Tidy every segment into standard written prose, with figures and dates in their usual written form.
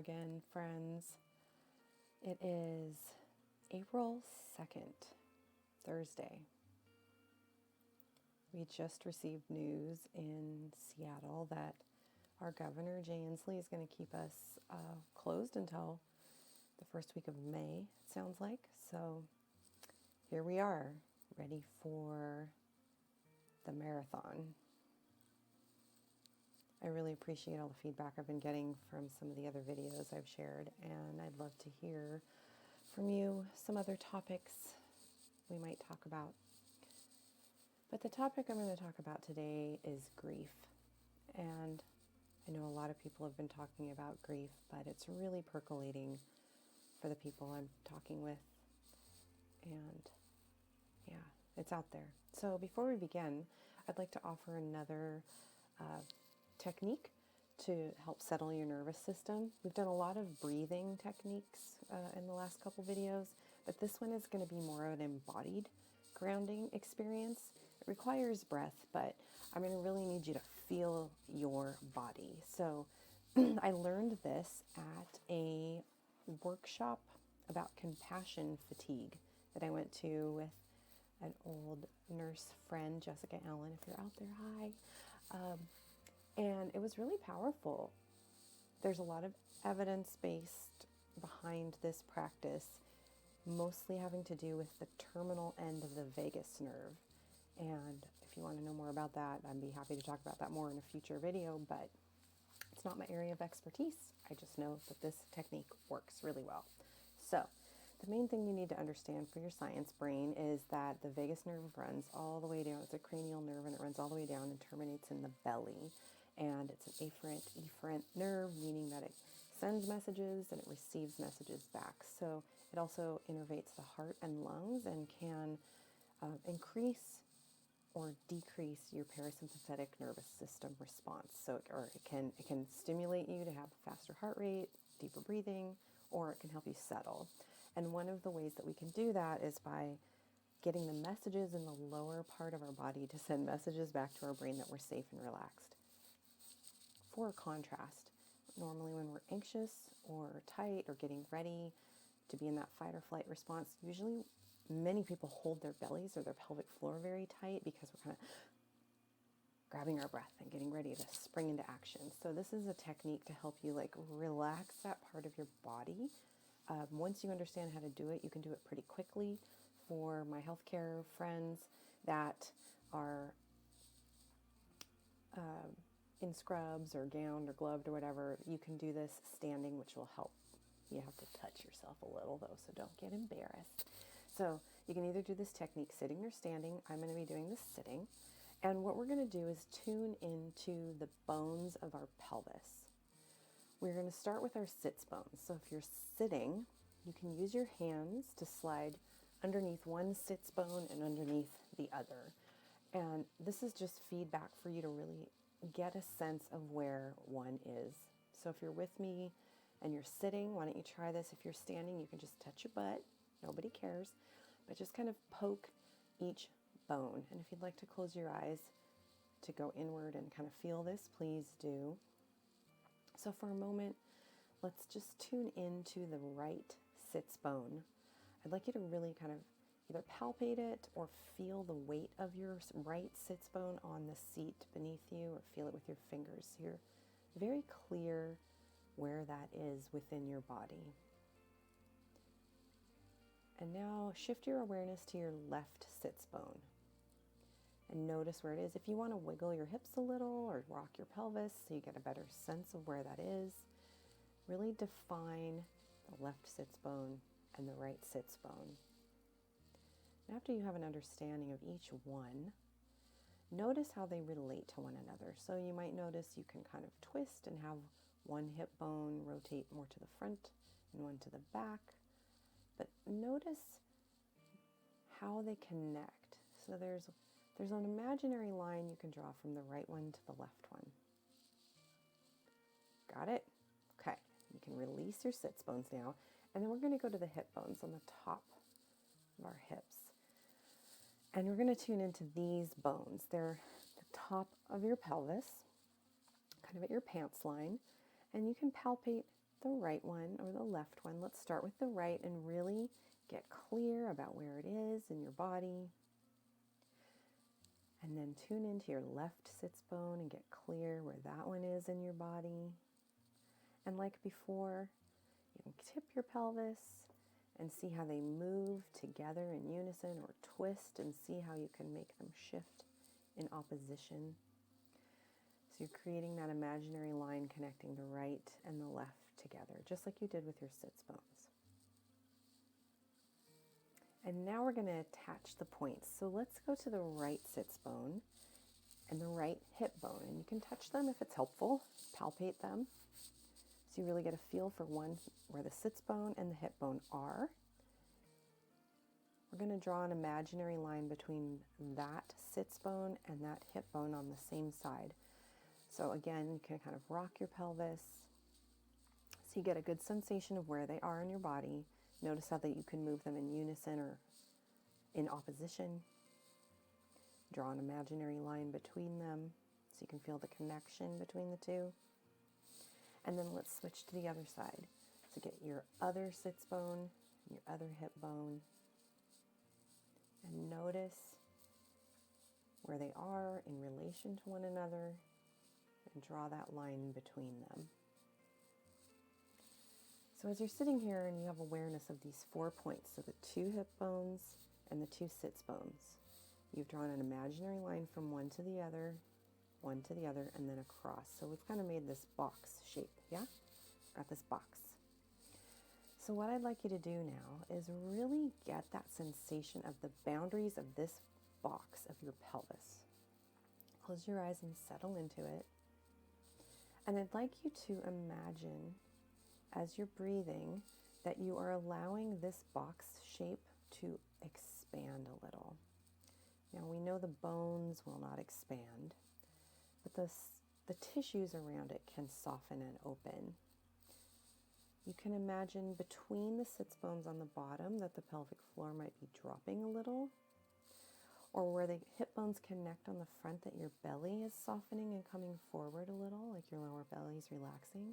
again, friends. It is April 2nd, Thursday. We just received news in Seattle that our governor, Jay Inslee, is going to keep us closed until the first week of May, it sounds like. So here we are, ready for the marathon. I really appreciate all the feedback I've been getting from some of the other videos I've shared, and I'd love to hear from you some other topics we might talk about. But the topic I'm going to talk about today is grief. And I know a lot of people have been talking about grief, but it's really percolating for the people I'm talking with. And yeah, it's out there. So before we begin, I'd like to offer another technique to help settle your nervous system. We've done a lot of breathing techniques in the last couple videos, but this one is going to be more of an embodied grounding experience. It requires breath, but I'm going to really need you to feel your body. So I learned this at a workshop about compassion fatigue that I went to with an old nurse friend, Jessica Allen. If you're out there, hi. And it was really powerful. There's a lot of evidence-based behind this practice, mostly having to do with the terminal end of the vagus nerve. And if you want to know more about that, I'd be happy to talk about that more in a future video, but it's not my area of expertise. I just know that this technique works really well. So the main thing you need to understand for your science brain is that the vagus nerve runs all the way down. It's a cranial nerve, and it runs all the way down and terminates in the belly. And it's an efferent nerve, meaning that it sends messages and it receives messages back. So it also innervates the heart and lungs and can increase or decrease your parasympathetic nervous system response. So it can stimulate you to have a faster heart rate, deeper breathing, or it can help you settle. And one of the ways that we can do that is by getting the messages in the lower part of our body to send messages back to our brain that we're safe and relaxed. For contrast, normally when we're anxious or tight or getting ready to be in that fight or flight response, usually many people hold their bellies or their pelvic floor very tight because we're kind of grabbing our breath and getting ready to spring into action. So this is a technique to help you relax that part of your body. Once you understand how to do it, you can do it pretty quickly. For my healthcare friends that are in scrubs or gowned or gloved or whatever, you can do this standing, which will help. You have to touch yourself a little though, so don't get embarrassed. So you can either do this technique sitting or standing. I'm going to be doing this sitting. And what we're going to do is tune into the bones of our pelvis. We're going to start with our sits bones. So if you're sitting, you can use your hands to slide underneath one sits bone and underneath the other. And this is just feedback for you to really get a sense of where one is. So if you're with me and you're sitting, why don't you try this? If you're standing, you can just touch your butt. Nobody cares. But just kind of poke each bone. And if you'd like to close your eyes to go inward and kind of feel this, please do. So for a moment, let's just tune into the right sits bone. I'd like you to really kind of either palpate it or feel the weight of your right sits bone on the seat beneath you, or feel it with your fingers. So you're very clear where that is within your body. And now shift your awareness to your left sits bone and notice where it is. If you want to wiggle your hips a little or rock your pelvis so you get a better sense of where that is, really define the left sits bone and the right sits bone. And after you have an understanding of each one, notice how they relate to one another. So you might notice you can kind of twist and have one hip bone rotate more to the front and one to the back. But notice how they connect. So there's an imaginary line you can draw from the right one to the left one. Got it? Okay. You can release your sits bones now. And then we're going to go to the hip bones on the top of our hips. And we're going to tune into these bones. They're the top of your pelvis, kind of at your pants line. And you can palpate the right one or the left one. Let's start with the right and really get clear about where it is in your body. And then tune into your left sits bone and get clear where that one is in your body. And like before, you can tip your pelvis and see how they move together in unison, or twist and see how you can make them shift in opposition. So you're creating that imaginary line connecting the right and the left together, just like you did with your sits bones. And now we're going to attach the points. So let's go to the right sits bone and the right hip bone. And you can touch them if it's helpful, palpate them. So you really get a feel for one, where the sits bone and the hip bone are. We're going to draw an imaginary line between that sits bone and that hip bone on the same side. So again, you can kind of rock your pelvis so you get a good sensation of where they are in your body. Notice how that you can move them in unison or in opposition. Draw an imaginary line between them so you can feel the connection between the two. And then let's switch to the other side. So get your other sits bone, your other hip bone, and notice where they are in relation to one another, and draw that line between them. So as you're sitting here and you have awareness of these 4 points, so the 2 hip bones and the 2 sits bones, you've drawn an imaginary line from one to the other, and then across. So we've kind of made this box shape, yeah? Got this box. So what I'd like you to do now is really get that sensation of the boundaries of this box of your pelvis. Close your eyes and settle into it. And I'd like you to imagine, as you're breathing, that you are allowing this box shape to expand a little. Now we know the bones will not expand, but the tissues around it can soften and open. You can imagine between the sits bones on the bottom that the pelvic floor might be dropping a little, or where the hip bones connect on the front, that your belly is softening and coming forward a little, like your lower belly is relaxing.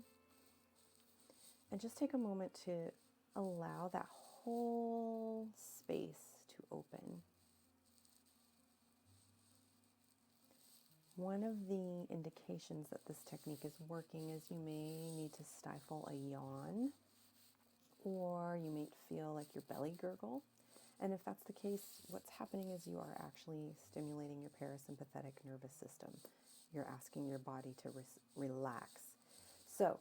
And just take a moment to allow that whole space to open. One of the indications that this technique is working is you may need to stifle a yawn, or you may feel like your belly gurgle. And if that's the case, what's happening is you are actually stimulating your parasympathetic nervous system. You're asking your body to relax. So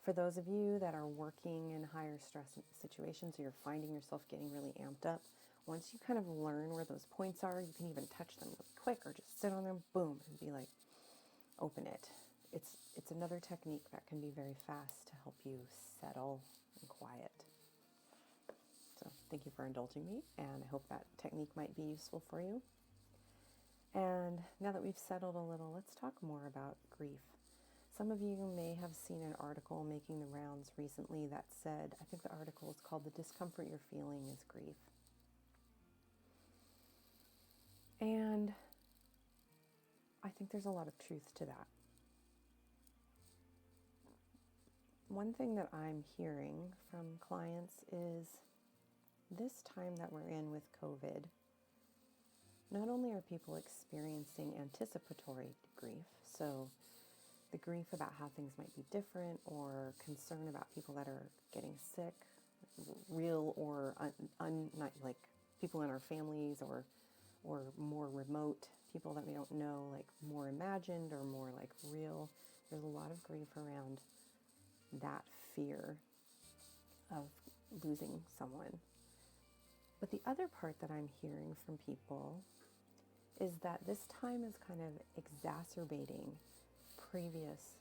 for those of you that are working in higher stress situations, or you're finding yourself getting really amped up, once you kind of learn where those points are, you can even touch them really quick or just sit on them, boom, and be like, open it. It's another technique that can be very fast to help you settle and quiet. So thank you for indulging me, and I hope that technique might be useful for you. And now that we've settled a little, let's talk more about grief. Some of you may have seen an article making the rounds recently that said, I think the article is called "The Discomfort You're Feeling is Grief." And I think there's a lot of truth to that. One thing that I'm hearing from clients is this time that we're in with COVID, not only are people experiencing anticipatory grief, so the grief about how things might be different, or concern about people that are getting sick, real or not, like people in our families, or more remote, people that we don't know, like more imagined or more like real. There's a lot of grief around that fear of losing someone. But the other part that I'm hearing from people is that this time is kind of exacerbating previous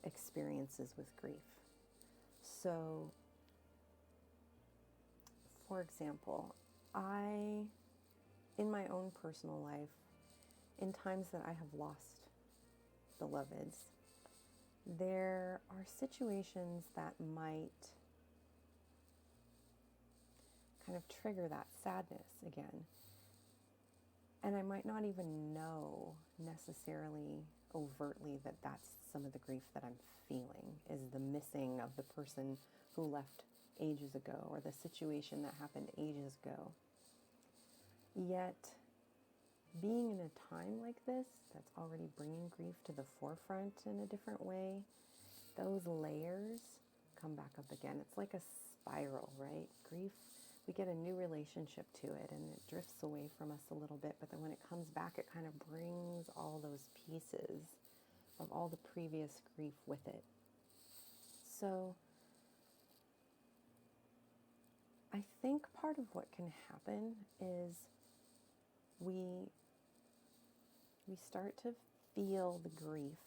experiences with grief. So, for example, in my own personal life, in times that I have lost beloveds, there are situations that might kind of trigger that sadness again. And I might not even know necessarily overtly that that's some of the grief that I'm feeling, is the missing of the person who left ages ago or the situation that happened ages ago. Yet, being in a time like this that's already bringing grief to the forefront in a different way, those layers come back up again. It's like a spiral, right? Grief, we get a new relationship to it and it drifts away from us a little bit, but then when it comes back, it kind of brings all those pieces of all the previous grief with it. So I think part of what can happen is we start to feel the grief,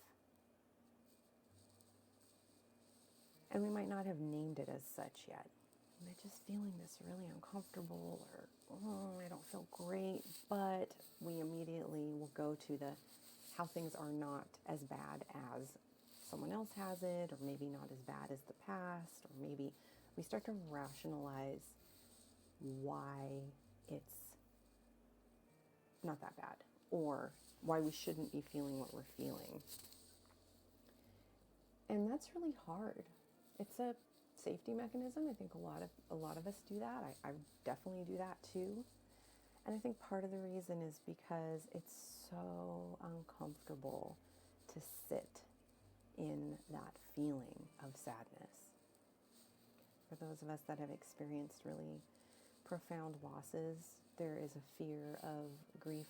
and we might not have named it as such yet. I'm just feeling this really uncomfortable, or I don't feel great, but we immediately will go to the how things are not as bad as someone else has it, or maybe not as bad as the past, or maybe we start to rationalize why it's not that bad, or why we shouldn't be feeling what we're feeling. And that's really hard. It's a safety mechanism. I think a lot of us do that. I definitely do that too. And I think part of the reason is because it's so uncomfortable to sit in that feeling of sadness. For those of us that have experienced really profound losses, there is a fear of grief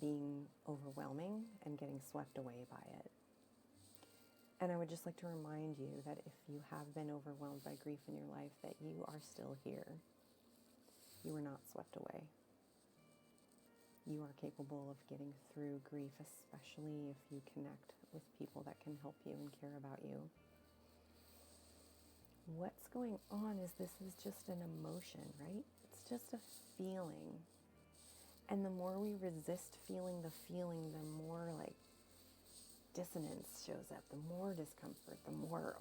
being overwhelming and getting swept away by it. And I would just like to remind you that if you have been overwhelmed by grief in your life, that you are still here. You are not swept away. You are capable of getting through grief, especially if you connect with people that can help you and care about you. What's going on is this is just an emotion, right? It's just a feeling. And the more we resist feeling the feeling, the more like dissonance shows up, the more discomfort, the more,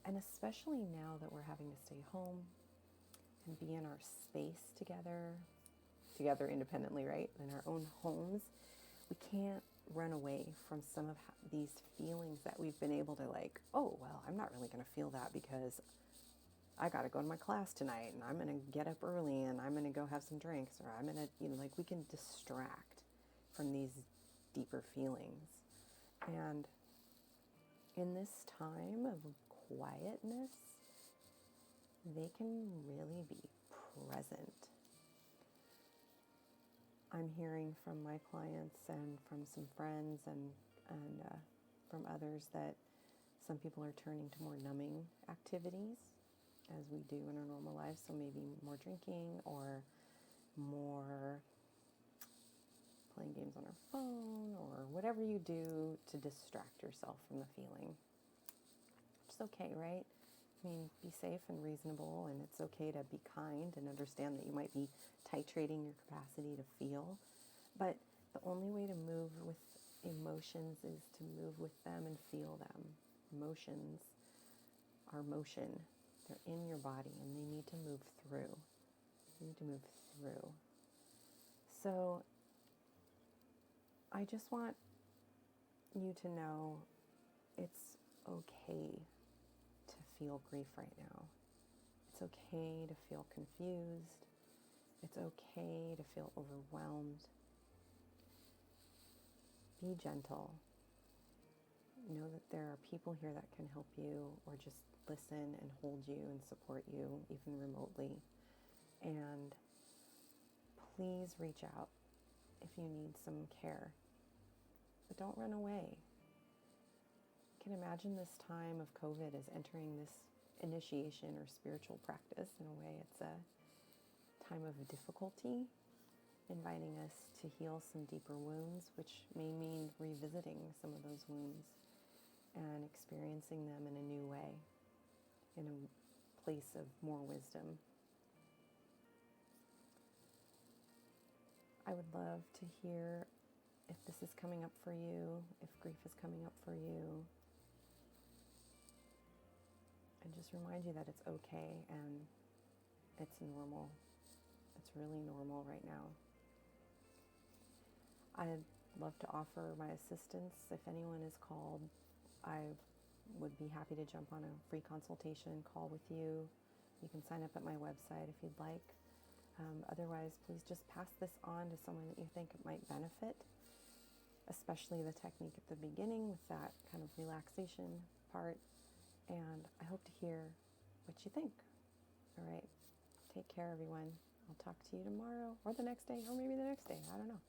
And especially now that we're having to stay home and be in our space together independently, right? In our own homes, we can't run away from some of these feelings that we've been able to I'm not really going to feel that because I got to go to my class tonight and I'm going to get up early and I'm going to go have some drinks, or I'm going to, we can distract from these deeper feelings. And in this time of quietness, they can really be present. I'm hearing from my clients and from some friends and from others that some people are turning to more numbing activities as we do in our normal lives. So maybe more drinking or more playing games on our phone or whatever you do to distract yourself from the feeling. Which is okay, right? I mean, be safe and reasonable, and it's okay to be kind and understand that you might be titrating your capacity to feel. But the only way to move with emotions is to move with them and feel them. Emotions are motion. They're in your body and they need to move through. So I just want you to know it's okay to feel grief right now. It's okay to feel confused. It's okay to feel overwhelmed. Be gentle. Know that there are people here that can help you, or just listen and hold you and support you, even remotely. And please reach out if you need some care. But don't run away. You can imagine this time of COVID as entering this initiation or spiritual practice. In a way, it's a time of difficulty, inviting us to heal some deeper wounds, which may mean revisiting some of those wounds and experiencing them in a new way, in a place of more wisdom. I would love to hear if this is coming up for you, if grief is coming up for you. And just remind you that it's okay and it's normal. It's really normal right now. I'd love to offer my assistance. If anyone is called, I would be happy to jump on a free consultation call with you. You can sign up at my website if you'd like. Otherwise, please just pass this on to someone that you think it might benefit, especially the technique at the beginning with that kind of relaxation part. And I hope to hear what you think. All right. Take care, everyone. I'll talk to you tomorrow or the next day or maybe the next day. I don't know.